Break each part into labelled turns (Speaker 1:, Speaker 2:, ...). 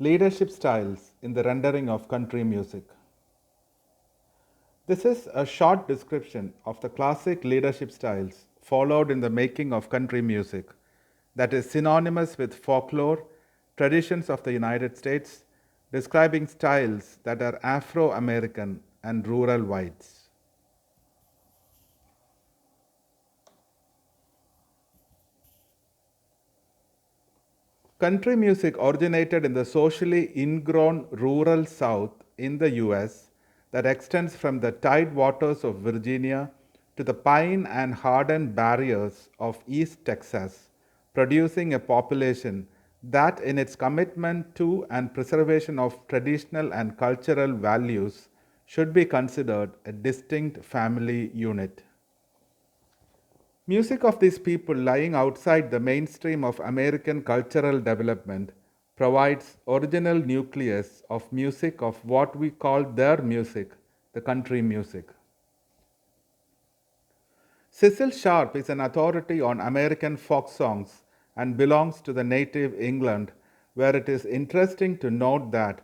Speaker 1: Leadership styles in the rendering of country music. This is a short description of the classic leadership styles followed in the making of country music that is synonymous with folklore, traditions of the United States, describing styles that are Afro American and rural whites. Country music originated in the socially ingrown rural South in the US that extends from the tide waters of Virginia to the pine and hardened barriers of East Texas, producing a population that, in its commitment to and preservation of traditional and cultural values, should be considered a distinct family unit. Music of these people lying outside the mainstream of American cultural development provides original nucleus of music of what we call their music, the country music. Cecil Sharp is an authority on American folk songs and belongs to the native England, where it is interesting to note that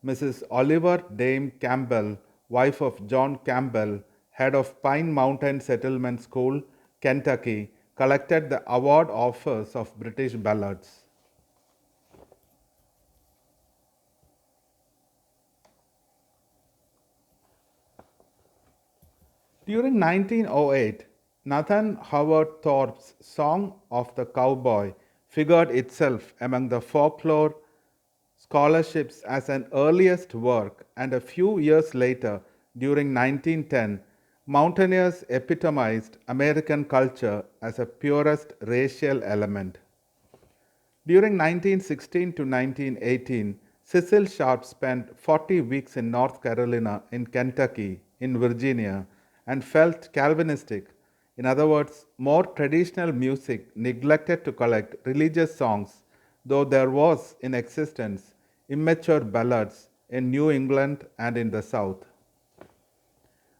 Speaker 1: Mrs. Oliver Dame Campbell, wife of John Campbell, head of Pine Mountain Settlement School, Kentucky, collected the award offers of British ballads. During 1908, Nathan Howard Thorpe's Song of the Cowboy figured itself among the folklore scholarships as an earliest work, and a few years later, during 1910, mountaineers epitomized American culture as a purest racial element. During 1916 to 1918, Cecil Sharp spent 40 weeks in North Carolina, in Kentucky, in Virginia, and felt Calvinistic. In other words, more traditional music neglected to collect religious songs, though there was in existence immature ballads in New England and in the South.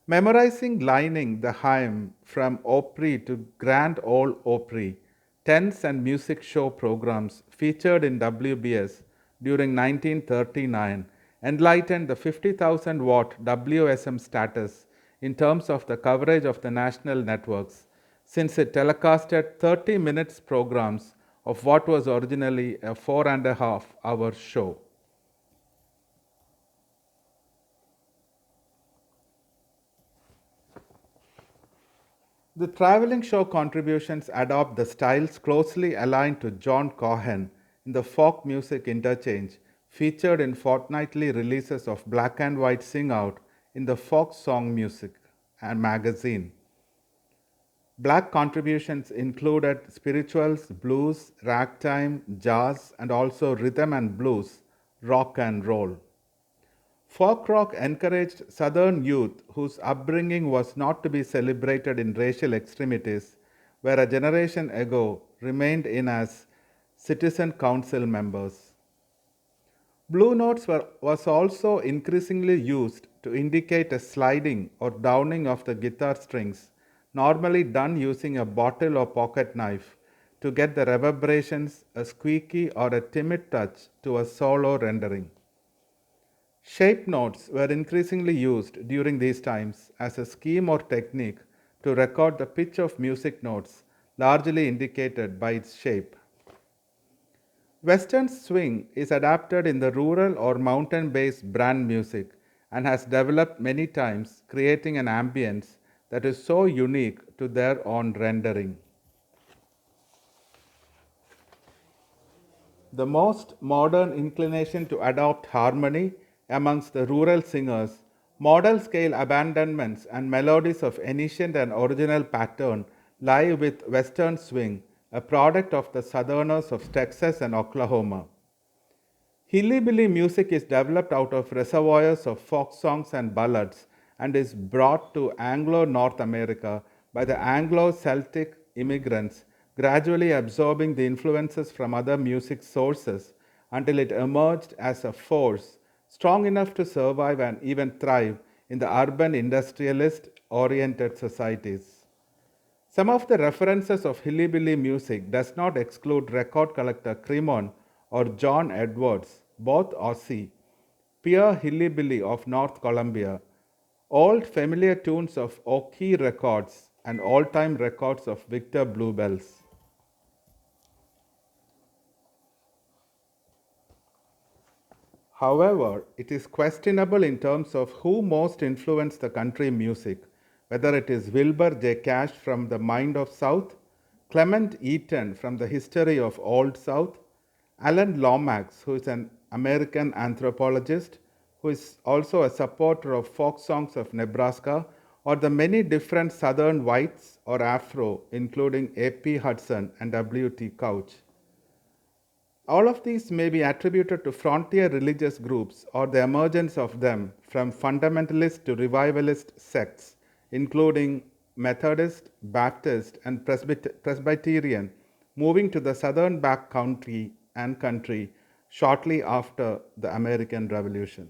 Speaker 1: Memorizing lining the hymn from Opry to Grand Ole Opry, tents and music show programs featured in WBS during 1939 enlightened the 50,000-watt WSM status in terms of the coverage of the national networks, since it telecasted 30 minutes programs of what was originally a 4.5-hour show. The traveling show contributions adopt the styles closely aligned to John Cohen in the folk music interchange, featured in fortnightly releases of Black and White Sing Out in the Folk Song Music and magazine. Black contributions included spirituals, blues, ragtime, jazz, and also rhythm and blues, rock and roll. Folk rock encouraged Southern youth whose upbringing was not to be celebrated in racial extremities, where a generation ago remained in as citizen council members. Blue notes was also increasingly used to indicate a sliding or downing of the guitar strings, normally done using a bottle or pocket knife, to get the reverberations, a squeaky or a timid touch to a solo rendering. Shape notes were increasingly used during these times as a scheme or technique to record the pitch of music notes, largely indicated by its shape. Western swing is adapted in the rural or mountain-based brand music and has developed many times, creating an ambience that is so unique to their own rendering. The most modern inclination to adopt harmony amongst the rural singers, model scale abandonments and melodies of ancient and original pattern lie with Western swing, a product of the Southerners of Texas and Oklahoma. Hillbilly music is developed out of reservoirs of folk songs and ballads and is brought to Anglo North America by the Anglo Celtic immigrants, gradually absorbing the influences from other music sources until it emerged as a force strong enough to survive and even thrive in the urban industrialist oriented societies. Some of the references of hillbilly music does not exclude record collector Cremon or John Edwards, both Aussie, Pure Hillybilly of North Columbia, old familiar tunes of Oki Records, and all time records of Victor Bluebells. However, it is questionable in terms of who most influenced the country music, whether it is Wilbur J. Cash from The Mind of South, Clement Eaton from The History of Old South, Alan Lomax, who is an American anthropologist who is also a supporter of folk songs of Nebraska, or the many different Southern whites or Afro, including A.P. Hudson and W.T. Couch. All of these may be attributed to frontier religious groups or the emergence of them from fundamentalist to revivalist sects, including Methodist, Baptist, and Presbyterian, moving to the southern back country and country shortly after the American Revolution.